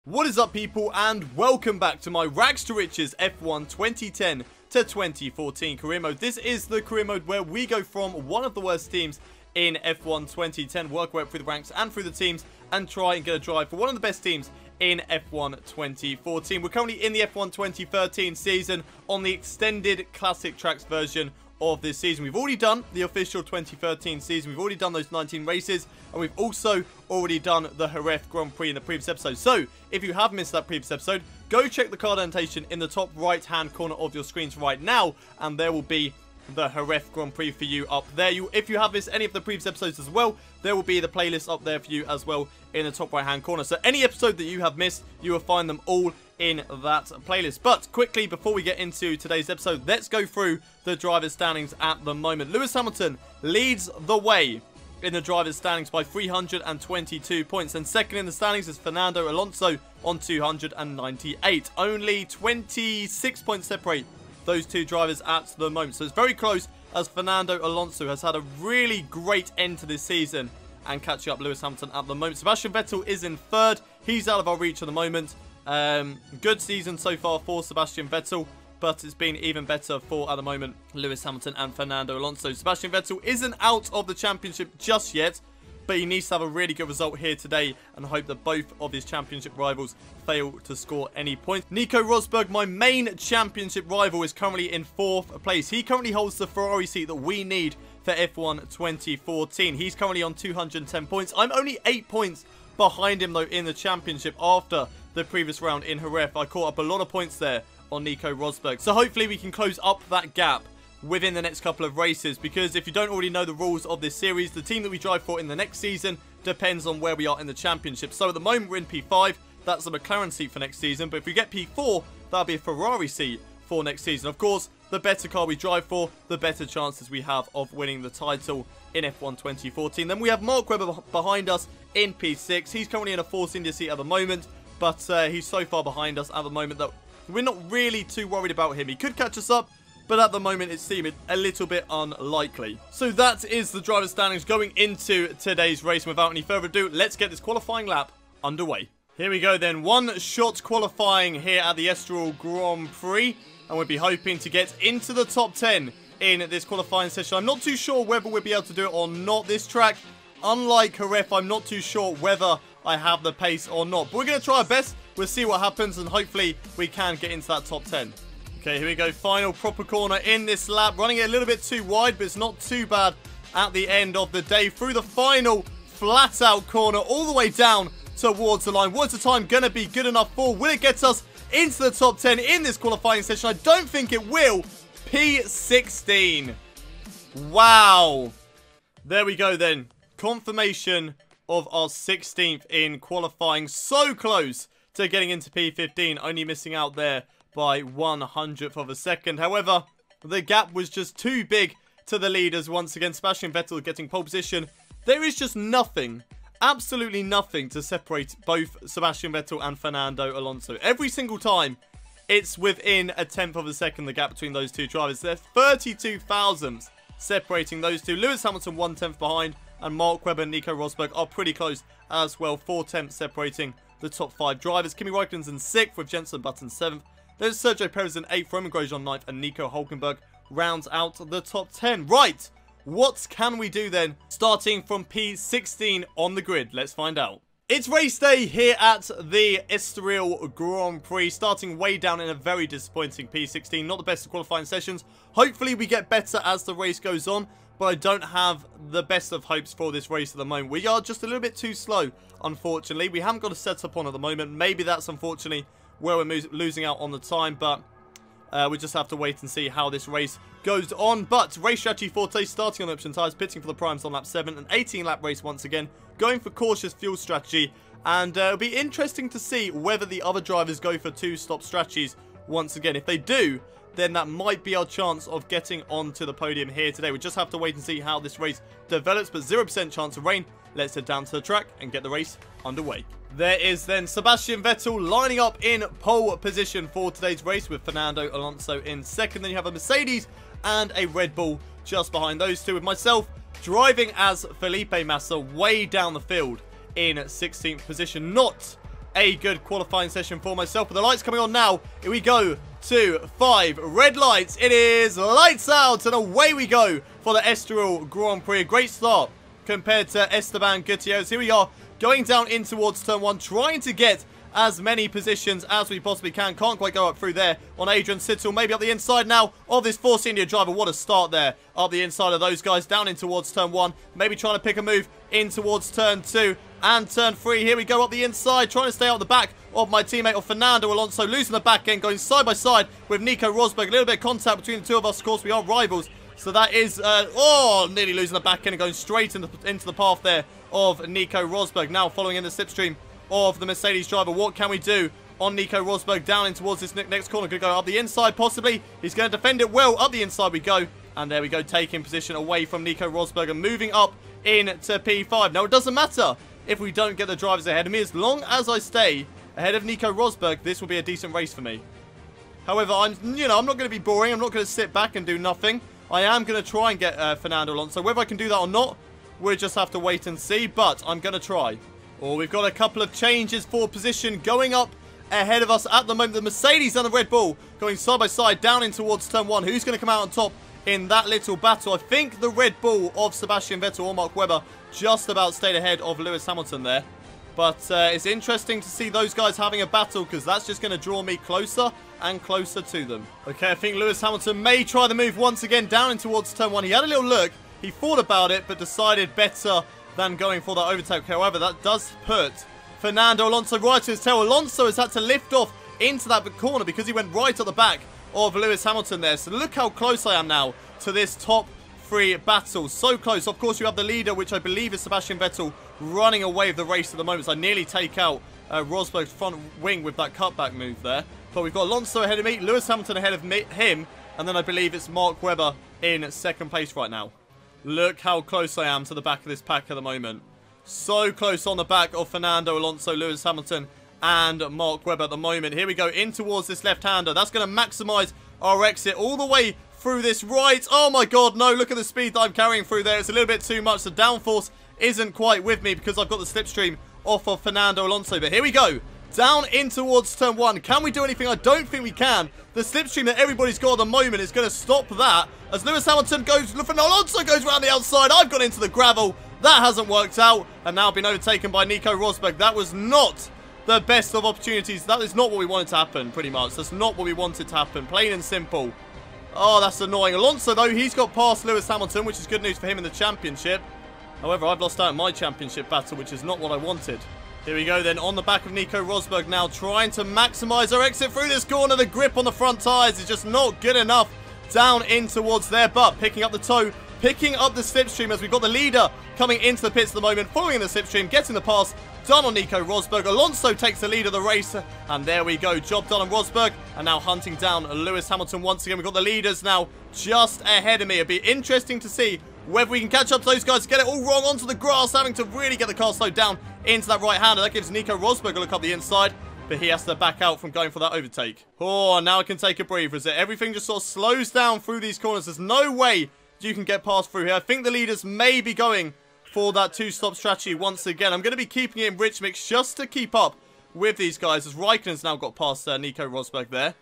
What is up, people, and welcome back to my Rags to Riches F1 2010 to 2014 career mode. This is the career mode where we go from one of the worst teams in F1 2010, work our way up through the ranks and through the teams, and try and get a drive for one of the best teams in F1 2014. We're currently in the F1 2013 season on the extended classic tracks version of this season. We've already done the official 2013 season. We've already done those 19 races, and we've also already done the Jerez Grand Prix in the previous episode. So if you have missed that previous episode, go check the card annotation in the top right hand corner of your screens right now, and there will be the Jerez Grand Prix for you up there. If you have missed any of the previous episodes as well, there will be the playlist up there for you as well in the top right hand corner. So any episode that you have missed, you will find them all in that playlist. But quickly, before we get into today's episode, let's go through the driver's standings at the moment. Lewis Hamilton leads the way in the driver's standings by 322 points, and second in the standings is Fernando Alonso on 298. Only 26 points separate those two drivers at the moment, so it's very close, as Fernando Alonso has had a really great end to this season and catching up Lewis Hamilton at the moment. Sebastian Vettel is in third. He's out of our reach at the moment. Good season so far for Sebastian Vettel, but it's been even better for, at the moment, Lewis Hamilton and Fernando Alonso. Sebastian Vettel isn't out of the championship just yet, but he needs to have a really good result here today and hope that both of his championship rivals fail to score any points. Nico Rosberg, my main championship rival, is currently in 4th place. He currently holds the Ferrari seat that we need for F1 2014. He's currently on 210 points. I'm only 8 points behind him, though, in the championship after the previous round in Jerez. I caught up a lot of points there on Nico Rosberg. So hopefully we can close up that gap within the next couple of races, because if you don't already know the rules of this series, the team that we drive for in the next season depends on where we are in the championship. So at the moment we're in P5, that's a McLaren seat for next season, but if we get P4, that'll be a Ferrari seat for next season. Of course, the better car we drive for, the better chances we have of winning the title in F1 2014. Then we have Mark Webber behind us in P6. He's currently in a Force India seat at the moment, but he's so far behind us at the moment that we're not really too worried about him. He could catch us up, but at the moment it seems a little bit unlikely. So that is the driver's standings going into today's race. And without any further ado, let's get this qualifying lap underway. Here we go then. One shot qualifying here at the Estoril Grand Prix, and we'll be hoping to get into the top 10 in this qualifying session. I'm not too sure whether we'll be able to do it or not. This track, unlike Jerez, I'm not too sure whether I have the pace or not. But we're going to try our best. We'll see what happens, and hopefully we can get into that top 10. Okay, here we go. Final proper corner in this lap. Running it a little bit too wide, but it's not too bad at the end of the day. Through the final flat-out corner, all the way down towards the line. What's the time going to be good enough for? Will it get us into the top 10 in this qualifying session? I don't think it will. P16. Wow. There we go then. Confirmation of our 16th in qualifying. So close to getting into P15. Only missing out there by 1/100th of a second. However, the gap was just too big to the leaders once again. Sebastian Vettel getting pole position. There is just nothing, absolutely nothing, to separate both Sebastian Vettel and Fernando Alonso. Every single time, it's within a 1/10 of a second, the gap between those two drivers. There's 32 thousandths separating those two. Lewis Hamilton 1/10 behind, and Mark Webber and Nico Rosberg are pretty close as well. 4/10 separating the top 5 drivers. Kimi Räikkönen's in 6th, with Jenson Button 7th. There's Sergio Perez in 8th, Roman Grosjean 9th, and Nico Hülkenberg rounds out the top 10. Right, what can we do then, starting from P16 on the grid? Let's find out. It's race day here at the Estoril Grand Prix, starting way down in a very disappointing P16. Not the best of qualifying sessions. Hopefully we get better as the race goes on, but I don't have the best of hopes for this race at the moment. We are just a little bit too slow, unfortunately. We haven't got a setup on at the moment. Maybe that's unfortunately where we're losing out on the time, but we just have to wait and see how this race goes on. But race strategy for today, starting on the option tyres, pitting for the primes on lap 7, an 18-lap race once again, going for cautious fuel strategy, and it'll be interesting to see whether the other drivers go for 2-stop strategies once again. If they do, then that might be our chance of getting onto the podium here today. We just have to wait and see how this race develops, but 0% chance of rain. Let's head down to the track and get the race underway. There is then Sebastian Vettel lining up in pole position for today's race, with Fernando Alonso in 2nd. Then you have a Mercedes and a Red Bull just behind those two, with myself driving as Felipe Massa way down the field in 16th position. Not a good qualifying session for myself. But the lights coming on now. Here we go. 2, 5, red lights. It is lights out, and away we go for the Estoril Grand Prix. A great start compared to Esteban Gutierrez. Here we are going down in towards turn 1, trying to get as many positions as we possibly can. Can't quite go up through there on Adrian Sittel. Maybe up the inside now of this Force India driver. What a start there. Up the inside of those guys, down in towards turn 1. Maybe trying to pick a move in towards turn 2 and turn 3. Here we go up the inside, trying to stay out the back of my teammate of Fernando Alonso. Losing the back end, going side by side with Nico Rosberg. A little bit of contact between the two of us. Of course, we are rivals. So that is, nearly losing the back end and going straight into the path there of Nico Rosberg. Now following in the slipstream of the Mercedes driver. What can we do on Nico Rosberg? Down in towards this next corner. Could go up the inside possibly. He's going to defend it well. Up the inside we go. And there we go, taking position away from Nico Rosberg and moving up into P5. Now it doesn't matter if we don't get the drivers ahead of me. As long as I stay ahead of Nico Rosberg, this will be a decent race for me. However, I'm not going to be boring. I'm not going to sit back and do nothing. I am going to try and get Fernando Alonso. Whether I can do that or not, we'll just have to wait and see. But I'm going to try. Oh, we've got a couple of changes for position going up ahead of us at the moment. The Mercedes and the Red Bull going side by side down in towards turn 1. Who's going to come out on top in that little battle? I think the Red Bull of Sebastian Vettel or Mark Webber just about stayed ahead of Lewis Hamilton there. But it's interesting to see those guys having a battle, because that's just going to draw me closer and closer to them. Okay, I think Lewis Hamilton may try the move once again down in towards turn 1. He had a little look. He thought about it, but decided better than going for that overtake. However, that does put Fernando Alonso right to his tail. Alonso has had to lift off into that corner because he went right at the back of Lewis Hamilton there. So look how close I am now to this top 3 battle. So close. Of course, you have the leader, which I believe is Sebastian Vettel, running away with the race at the moment. So I nearly take out Rosberg's front wing with that cutback move there. But we've got Alonso ahead of me, Lewis Hamilton ahead of him, and then I believe it's Mark Webber in second place right now. Look how close I am to the back of this pack at the moment. So close on the back of Fernando Alonso, Lewis Hamilton, and Mark Webber at the moment. Here we go in towards this left-hander. That's going to maximize our exit all the way through this right. Oh my god, no. Look at the speed that I'm carrying through there. It's a little bit too much. The downforce isn't quite with me because I've got the slipstream off of Fernando Alonso. But here we go. Down in towards turn 1. Can we do anything? I don't think we can. The slipstream that everybody's got at the moment is going to stop that. As Lewis Hamilton goes, Alonso goes around the outside. I've gone into the gravel. That hasn't worked out. And now been overtaken by Nico Rosberg. That was not the best of opportunities. That is not what we wanted to happen, pretty much. That's not what we wanted to happen. Plain and simple. Oh, that's annoying. Alonso, though, he's got past Lewis Hamilton, which is good news for him in the championship. However, I've lost out in my championship battle, which is not what I wanted. Here we go then on the back of Nico Rosberg now, trying to maximize our exit through this corner. The grip on the front tyres is just not good enough down in towards there, but picking up the toe, picking up the slipstream as we've got the leader coming into the pits at the moment, following the slipstream, getting the pass done on Nico Rosberg. Alonso takes the lead of the race, and there we go, job done on Rosberg, and now hunting down Lewis Hamilton once again. We've got the leaders now just ahead of me. It'll be interesting to see whether we can catch up to those guys, get it all wrong onto the grass, having to really get the car slowed down into that right-hander. That gives Nico Rosberg a look up the inside, but he has to back out from going for that overtake. Oh, now I can take a breather, is it? Everything just sort of slows down through these corners. There's no way you can get past through here. I think the leaders may be going for that 2-stop strategy once again. I'm going to be keeping it in rich mix just to keep up with these guys, as Raikkonen's now got past Nico Rosberg there.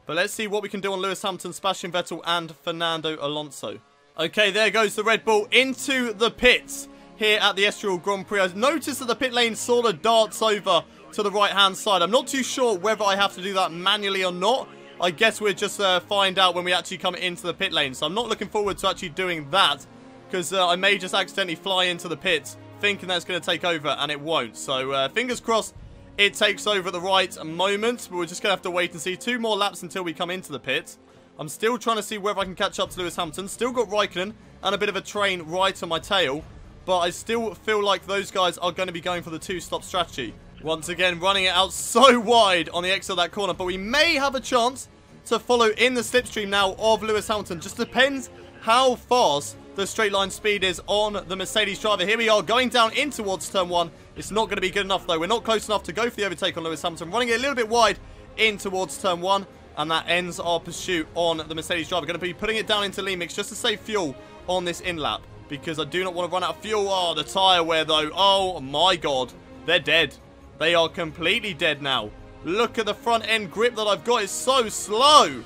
But let's see what we can do on Lewis Hamilton, Sebastian Vettel, and Fernando Alonso. Okay, there goes the Red Bull into the pits here at the Estoril Grand Prix. I've noticed that the pit lane sort of darts over to the right-hand side. I'm not too sure whether I have to do that manually or not. I guess we'll just find out when we actually come into the pit lane. So I'm not looking forward to actually doing that, because I may just accidentally fly into the pits thinking that's going to take over, and it won't. So fingers crossed it takes over at the right moment, but we're just going to have to wait and see. 2 more laps until we come into the pits. I'm still trying to see whether I can catch up to Lewis Hamilton. Still got Raikkonen and a bit of a train right on my tail, but I still feel like those guys are going to be going for the 2-stop strategy. Once again, running it out so wide on the exit of that corner, but we may have a chance to follow in the slipstream now of Lewis Hamilton. Just depends how fast the straight line speed is on the Mercedes driver. Here we are going down in towards turn 1. It's not going to be good enough, though. We're not close enough to go for the overtake on Lewis Hamilton. Running it a little bit wide in towards turn 1. And that ends our pursuit on the Mercedes driver. Going to be putting it down into lean mix just to save fuel on this in-lap, because I do not want to run out of fuel. Oh, the tyre wear, though. Oh, my God. They're dead. They are completely dead now. Look at the front end grip that I've got. It's so slow.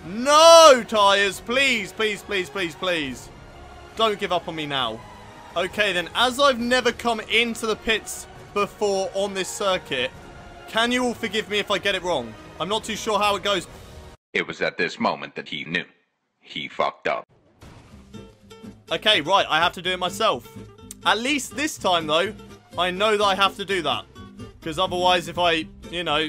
No, tyres. Please, please, please, please, please. Don't give up on me now. Okay, then. As I've never come into the pits before on this circuit, can you all forgive me if I get it wrong? I'm not too sure how it goes. It was at this moment that he knew. He fucked up. Okay, right. I have to do it myself. At least this time, though, I know that I have to do that. Because otherwise, if I, you know,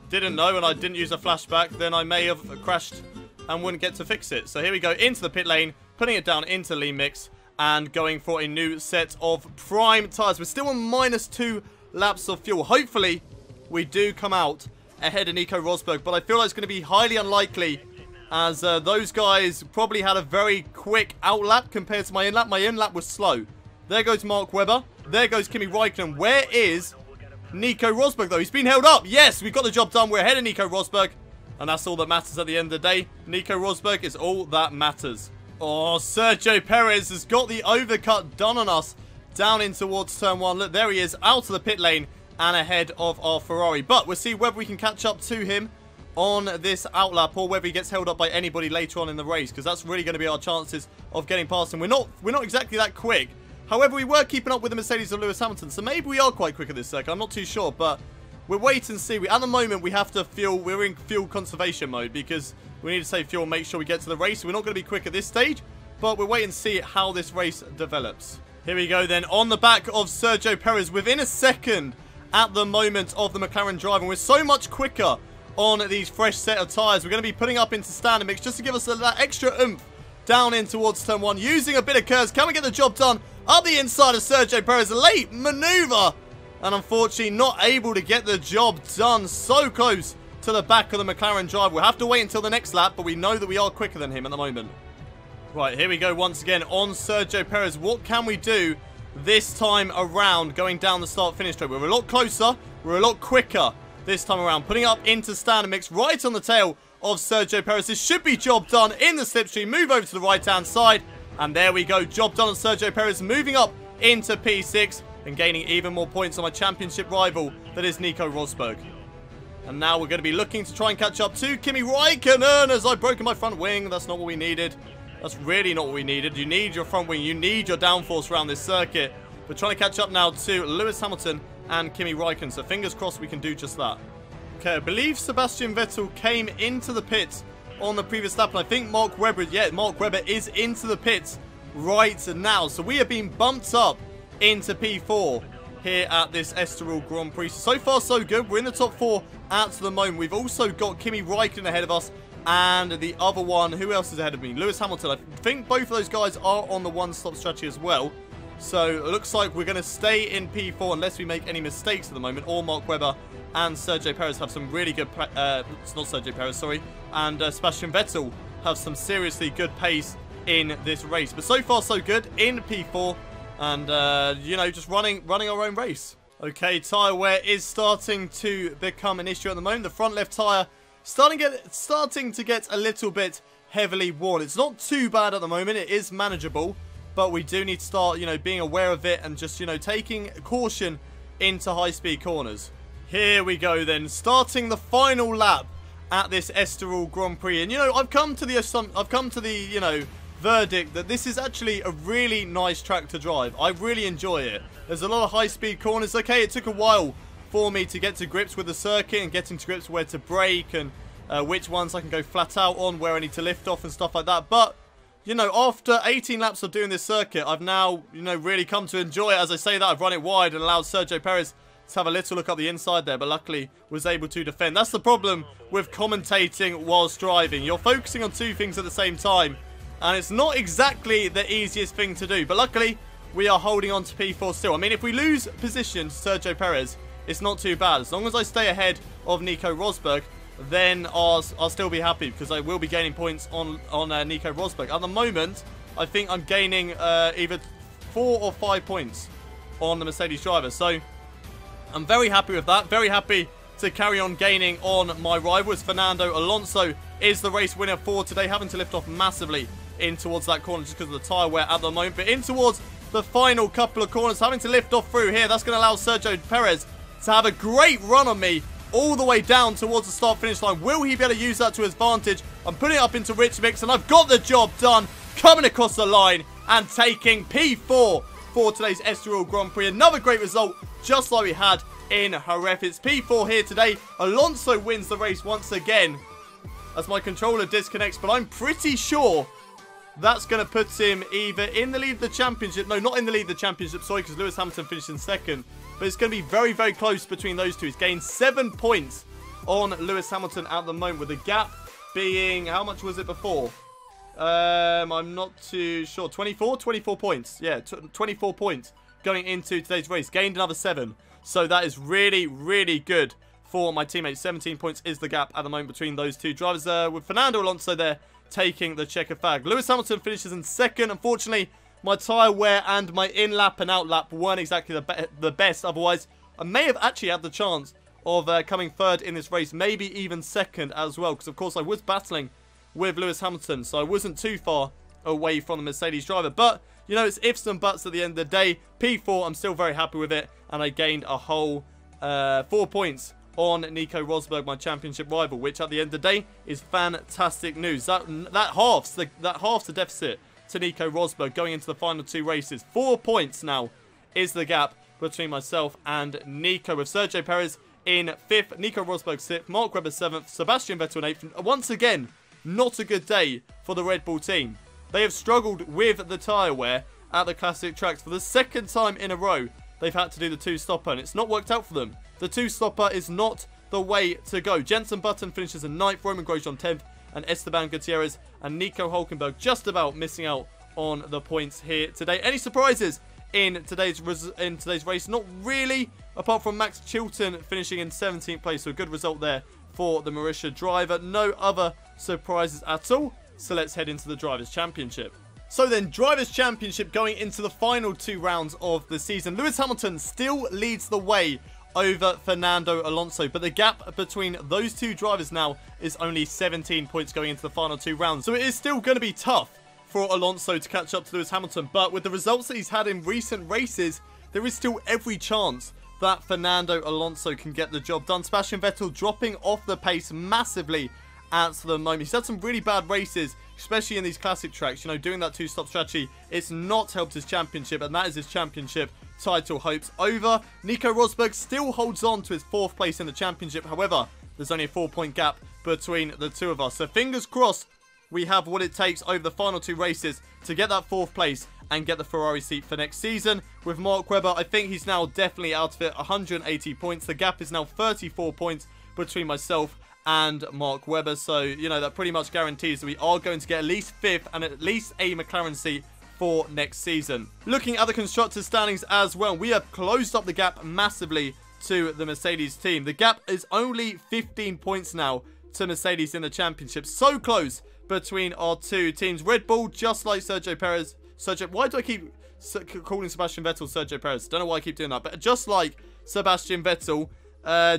didn't know and I didn't use a flashback, then I may have crashed and wouldn't get to fix it. So here we go into the pit lane, putting it down into lean mix and going for a new set of prime tyres. We're still on -2 laps of fuel. Hopefully, we do come out ahead of Nico Rosberg, but I feel like it's going to be highly unlikely as those guys probably had a very quick out lap compared to my in lap. My in lap was slow. There goes Mark Webber. There goes Kimi Räikkönen. Where is Nico Rosberg, though? He's been held up. Yes, we got the job done. We're ahead of Nico Rosberg. And that's all that matters at the end of the day. Nico Rosberg is all that matters. Oh, Sergio Perez has got the overcut done on us down in towards turn 1. Look, there he is out of the pit lane and ahead of our Ferrari. But we'll see whether we can catch up to him on this outlap or whether he gets held up by anybody later on in the race, because that's really going to be our chances of getting past him. We're not exactly that quick. However, we were keeping up with the Mercedes of Lewis Hamilton, so maybe we are quite quick at this circuit. I'm not too sure, but we'll wait and see. At the moment, we have to we're in fuel conservation mode because we need to save fuel and make sure we get to the race. We're not going to be quick at this stage, but we'll wait and see how this race develops. Here we go then, on the back of Sergio Perez within a second at the moment of the McLaren drive, and we're so much quicker on these fresh set of tyres. We're going to be putting up into standard mix just to give us that extra oomph down in towards turn 1, using a bit of curves. Can we get the job done? Up the inside of Sergio Perez, a late manoeuvre, and unfortunately not able to get the job done. So close to the back of the McLaren drive. We'll have to wait until the next lap, but we know that we are quicker than him at the moment. Right, here we go once again on Sergio Perez. What can we do this time around going down the start-finish straight? We're a lot closer. We're a lot quicker this time around. Putting up into standard mix right on the tail of Sergio Perez. This should be job done in the slipstream. Move over to the right-hand side. And there we go. Job done on Sergio Perez. Moving up into P6 and gaining even more points on my championship rival, that is Nico Rosberg. And now we're going to be looking to try and catch up to Kimi Räikkönen as I've broken my front wing. That's not what we needed. That's really not what we needed. You need your front wing. You need your downforce around this circuit. We're trying to catch up now to Lewis Hamilton and Kimi Räikkönen. So fingers crossed we can do just that. Okay, I believe Sebastian Vettel came into the pits on the previous lap. And I think Mark Webber, yeah, Mark Webber is into the pits right now. So we have been bumped up into P4 here at this Estoril Grand Prix. So far, so good. We're in the top 4 at the moment. We've also got Kimi Räikkönen ahead of us. And the other one, who else is ahead of me? Lewis Hamilton. I think both of those guys are on the one-stop strategy as well. So it looks like we're going to stay in P4 unless we make any mistakes at the moment. Or Mark Webber and Sergio Perez have some really good... it's not Sergio Perez, sorry. And Sebastian Vettel have some seriously good pace in this race. But so far, so good in P4. And, you know, just running our own race. Okay, tyre wear is starting to become an issue at the moment. The front left tyre starting to get a little bit heavily worn. It's not too bad at the moment. It is manageable. But we do need to start, you know, being aware of it and just, you know, taking caution into high-speed corners. Here we go then, starting the final lap at this Estoril Grand Prix. And, you know, I've come to the, you know, verdict that this is actually a really nice track to drive. I really enjoy it. There's a lot of high-speed corners. Okay, it took a while for me to get to grips with the circuit and getting to grips where to brake and which ones I can go flat out on, where I need to lift off and stuff like that. But, you know, after 18 laps of doing this circuit, I've now, you know, really come to enjoy it. As I say that, I've run it wide and allowed Sergio Perez to have a little look up the inside there, but luckily was able to defend. That's the problem with commentating whilst driving. You're focusing on 2 things at the same time, and it's not exactly the easiest thing to do. But luckily, we are holding on to P4 still. I mean, if we lose position to Sergio Perez, it's not too bad. As long as I stay ahead of Nico Rosberg, then I'll still be happy because I will be gaining points on Nico Rosberg. At the moment, I think I'm gaining either 4 or 5 points on the Mercedes driver. So I'm very happy with that. Very happy to carry on gaining on my rivals. Fernando Alonso is the race winner for today, having to lift off massively in towards that corner just because of the tyre wear at the moment. But in towards the final couple of corners. Having to lift off through here. That's going to allow Sergio Perez to have a great run on me all the way down towards the start-finish line. Will he be able to use that to his advantage? I'm putting it up into Rich Mix, and I've got the job done. Coming across the line and taking P4 for today's Estoril Grand Prix. Another great result, just like we had in Jerez. It's P4 here today. Alonso wins the race once again as my controller disconnects, but I'm pretty sure that's going to put him either in the lead of the championship. No, not in the lead of the championship, sorry, because Lewis Hamilton finished in second. But it's going to be very, very close between those two. He's gained 7 points on Lewis Hamilton at the moment, with the gap being, how much was it before? I'm not too sure. 24 points. Yeah, 24 points going into today's race. Gained another 7. So that is really, really good for my teammates. 17 points is the gap at the moment between those two drivers. With Fernando Alonso there taking the checker flag. Lewis Hamilton finishes in second. Unfortunately, my tyre wear and my in-lap and out-lap weren't exactly the best. Otherwise, I may have actually had the chance of coming third in this race. Maybe even second as well. Because, of course, I was battling with Lewis Hamilton. So I wasn't too far away from the Mercedes driver. But, you know, it's ifs and buts at the end of the day. P4, I'm still very happy with it. And I gained a whole 4 points on Nico Rosberg, my championship rival, which at the end of the day is fantastic news. That halves the deficit to Nico Rosberg going into the final 2 races. 4 points now is the gap between myself and Nico, with Sergio Perez in 5th, Nico Rosberg 6th, Mark Webber 7th, Sebastian Vettel in 8th. Once again, not a good day for the Red Bull team. They have struggled with the tyre wear at the classic tracks for the 2nd time in a row. They've had to do the 2-stopper, and it's not worked out for them. The 2-stopper is not the way to go. Jenson Button finishes in 9th, Roman Grosjean 10th, and Esteban Gutierrez and Nico Hülkenberg just about missing out on the points here today. Any surprises in today's race? Not really, apart from Max Chilton finishing in 17th place. So a good result there for the Marussia driver. No other surprises at all. So let's head into the Drivers' Championship. So then, Drivers' Championship going into the final 2 rounds of the season. Lewis Hamilton still leads the way over Fernando Alonso, but the gap between those 2 drivers now is only 17 points going into the final 2 rounds. So it is still going to be tough for Alonso to catch up to Lewis Hamilton, but with the results that he's had in recent races, there is still every chance that Fernando Alonso can get the job done. Sebastian Vettel dropping off the pace massively at the moment. He's had some really bad races, especially in these classic tracks. You know, doing that 2-stop strategy, it's not helped his championship, and that is his championship title hopes over. Nico Rosberg still holds on to his 4th place in the championship. However, there's only a 4-point gap between the 2 of us. So fingers crossed we have what it takes over the final 2 races to get that 4th place and get the Ferrari seat for next season. With Mark Webber, I think he's now definitely out of it. 180 points. The gap is now 34 points between myself and Mark Webber. So, you know, that pretty much guarantees that we are going to get at least 5th and at least a McLaren seat for next season. Looking at the constructors standings as well, we have closed up the gap massively to the Mercedes team. The gap is only 15 points now to Mercedes in the championship. So close between our 2 teams. Red Bull, just like Sergio Perez. Why do I keep calling Sebastian Vettel Sergio Perez? Don't know why I keep doing that. But just like Sebastian Vettel,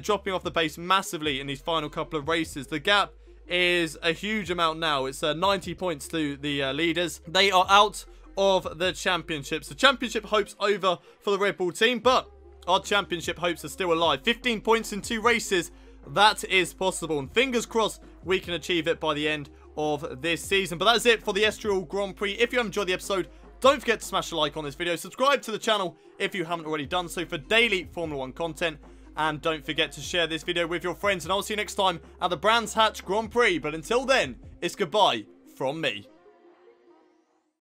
dropping off the pace massively in these final couple of races. The gap is a huge amount now. It's 90 points to the leaders. They are out of the championships. The championship hopes over for the Red Bull team, but our championship hopes are still alive. 15 points in 2 races. That is possible, and fingers crossed we can achieve it by the end of this season. But that's it for the Estoril Grand Prix. If you have enjoyed the episode, don't forget to smash a like on this video. Subscribe to the channel if you haven't already done so for daily Formula 1 content. And don't forget to share this video with your friends. And I'll see you next time at the Brands Hatch Grand Prix. But until then, it's goodbye from me.